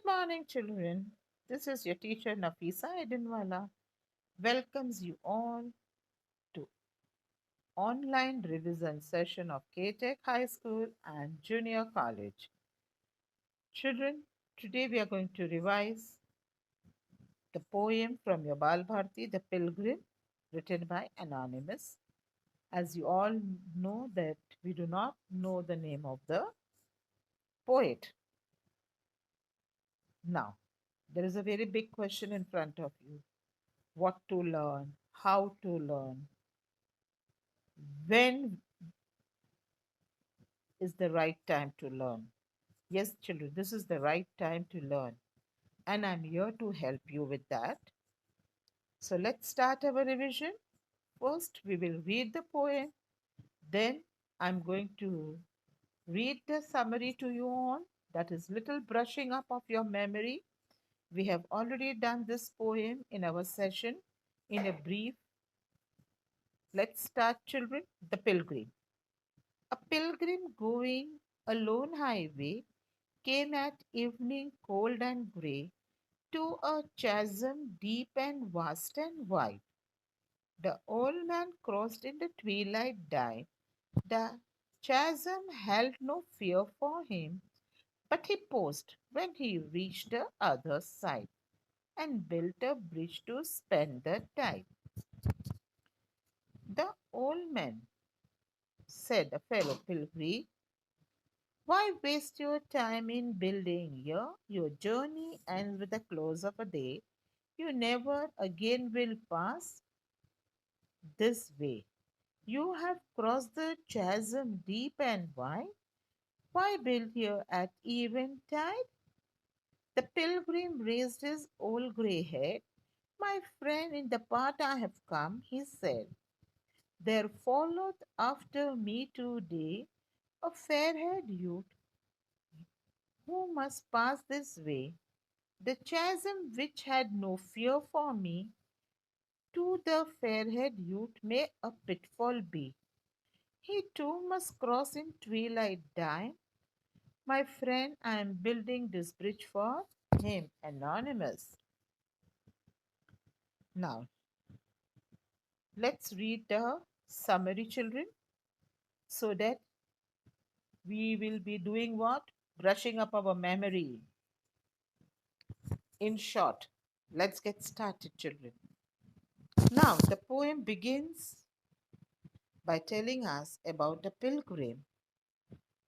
Morning, children. This is your teacher Nafisa Edinwala. Welcomes you all to online revision session of K-Tech High School and Junior College. Children, today we are going to revise the poem from your Bal Bharati, The Pilgrim, written by Anonymous. As you all know that we do not know the name of the poet. Now, there is a very big question in front of you. What to learn, how to learn, when is the right time to learn. Yes, children, this is the right time to learn, and I'm here to help you with that. So let's start our revision. First, we will read the poem, then, I'm going to read the summary to you all. That is little brushing up of your memory. We have already done this poem in our session in a brief. Let's start, children. The Pilgrim. A pilgrim going a lone highway came at evening cold and grey to a chasm deep and vast and wide. The old man crossed in the twilight dive. The chasm held no fear for him, but he paused when he reached the other side and built a bridge to spend the tide. The old man, said a fellow pilgrim, why waste your time in building here? Your journey ends with the close of a day. You never again will pass this way. You have crossed the chasm deep and wide. Why build here at eventide? The pilgrim raised his old grey head. My friend, in the part I have come, he said, there followed after me today a fair-haired youth who must pass this way. The chasm which had no fear for me, to the fair-haired youth may a pitfall be. He too must cross in twilight time. My friend, I am building this bridge for him. Anonymous. Now, let's read the summary, children, so that we will be doing what? Brushing up our memory. In short, let's get started, children. Now, the poem begins by telling us about a pilgrim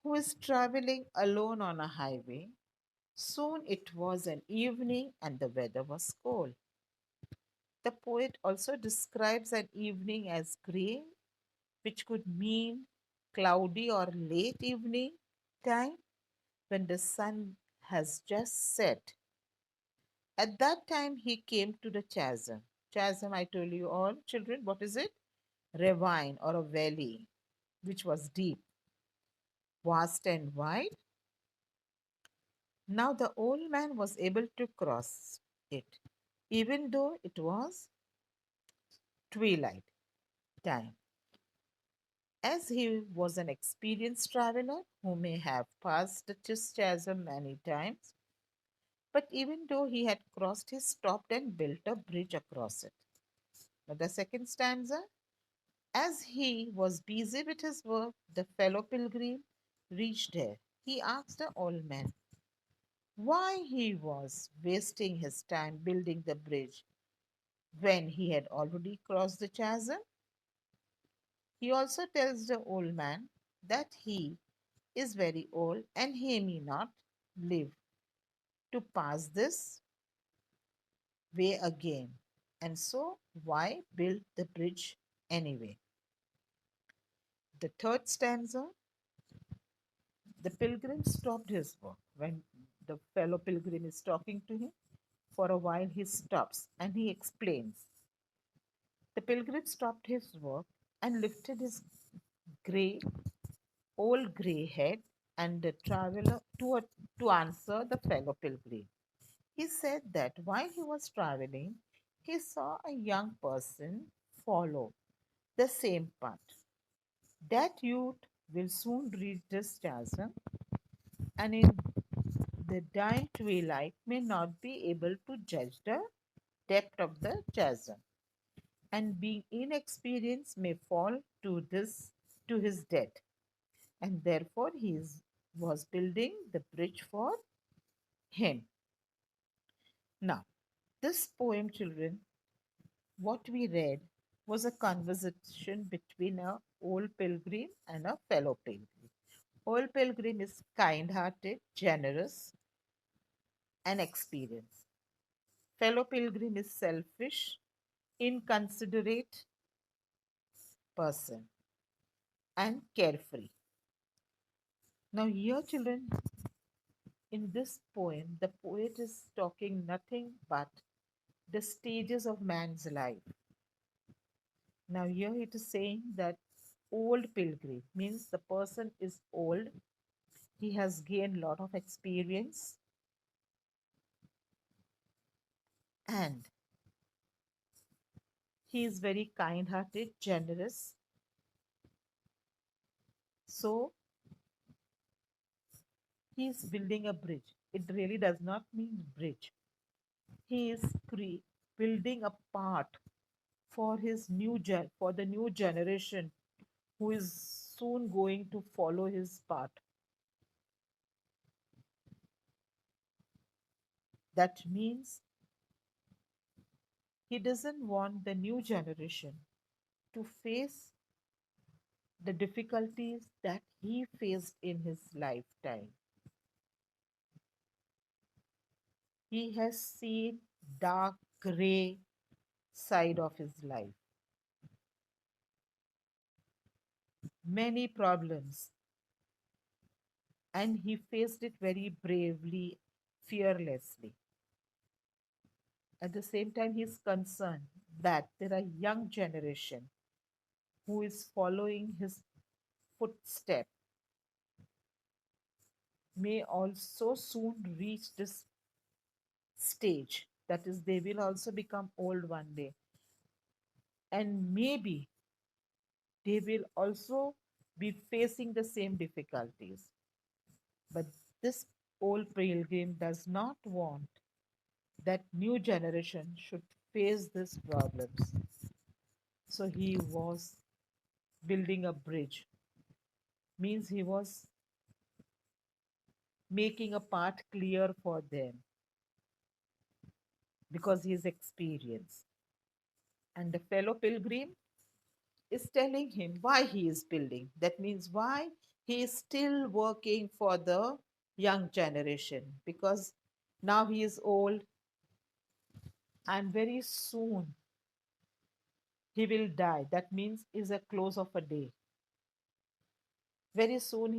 who is traveling alone on a highway. Soon it was an evening and the weather was cold. The poet also describes an evening as grey, which could mean cloudy or late evening time when the sun has just set. At that time, he came to the chasm. Chasm, I told you all, children, what is it? Ravine or a valley, which was deep, vast, and wide. Now the old man was able to cross it, even though it was twilight time. As he was an experienced traveler who may have passed the chasm many times, but even though he had crossed, he stopped and built a bridge across it. Now, the second stanza, as he was busy with his work, the fellow pilgrim reached there. He asked the old man why he was wasting his time building the bridge when he had already crossed the chasm. He also tells the old man that he is very old and he may not live to pass this way again. And so, why build the bridge anyway? The third stanza, the pilgrim stopped his work. When the fellow pilgrim is talking to him, for a while he stops and he explains. The pilgrim stopped his work and lifted his grey, old grey head and the traveler to answer the fellow pilgrim. He said that while he was traveling, he saw a young person follow the same path. That youth will soon reach this chasm, and in The dim twilight may not be able to judge the depth of the chasm, and being inexperienced may fall to his death, and therefore was building the bridge for him. Now, this poem, children, what we read was a conversation between a old pilgrim and a fellow pilgrim. Old pilgrim is kind-hearted, generous, and experienced. Fellow pilgrim is selfish, inconsiderate person, and carefree. Now, here, children, in this poem, the poet is talking nothing but the stages of man's life. Now, here it is saying that old pilgrim means the person is old, he has gained a lot of experience, and he is very kind hearted, generous. So, he is building a bridge. It really does not mean bridge. He is building a path for for the new generation who is soon going to follow his path. That means he doesn't want the new generation to face the difficulties that he faced in his lifetime. He has seen dark gray side of his life, many problems, and he faced it very bravely, fearlessly. At the same time, he is concerned that there are young generation who is following his footstep may also soon reach this stage. That is, they will also become old one day. And maybe they will also be facing the same difficulties. But this old pilgrim does not want that new generation should face these problems. So he was building a bridge, means he was making a path clear for them because he is experienced. And the fellow pilgrim is telling him why he is building. That means why he is still working for the young generation, because now he is old and very soon he will die. That means is a close of a day. Very soon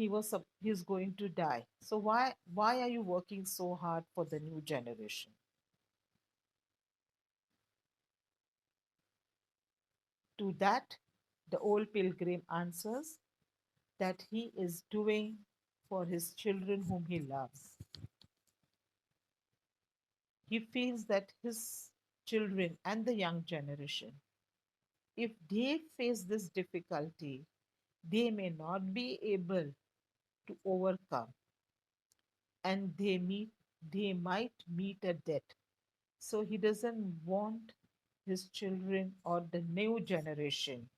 he's going to die. So why are you working so hard for the new generation? To that, the old pilgrim answers that he is doing for his children whom he loves. He feels that his children and the young generation, if they face this difficulty, they may not be able to overcome, and they might meet a death. So he doesn't want his children or the new generation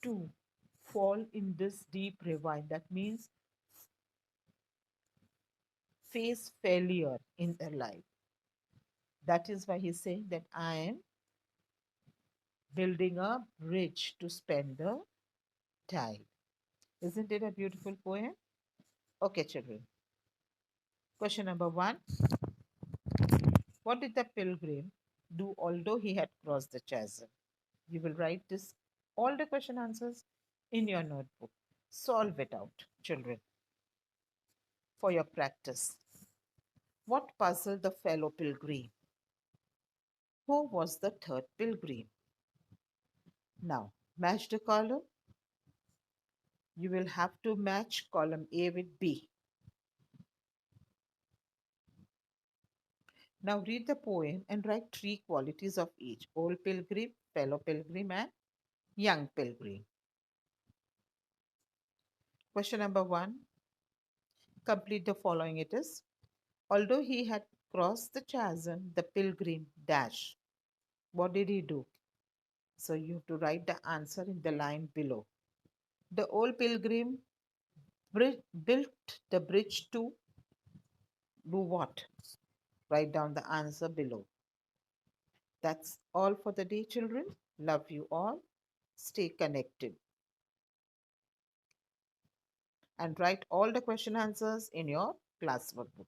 to fall in this deep ravine. That means face failure in their life. That is why he's saying that I am building a bridge to spend the tide. Isn't it a beautiful poem? Okay, children. Question number one. What did the pilgrim do although he had crossed the chasm? You will write this all the question answers in your notebook. Solve it out, children, for your practice. What puzzled the fellow pilgrim? Who was the third pilgrim? Now, match the column. You will have to match column A with B. Now read the poem and write three qualities of each: old pilgrim, fellow pilgrim, and young pilgrim. Question number one. Complete the following it is. Although he had crossed the chasm, the pilgrim dashed. What did he do? So you have to write the answer in the line below. The old pilgrim built the bridge to do what? Write down the answer below. That's all for the day, children. Love you all. Stay connected and write all the question answers in your class workbook.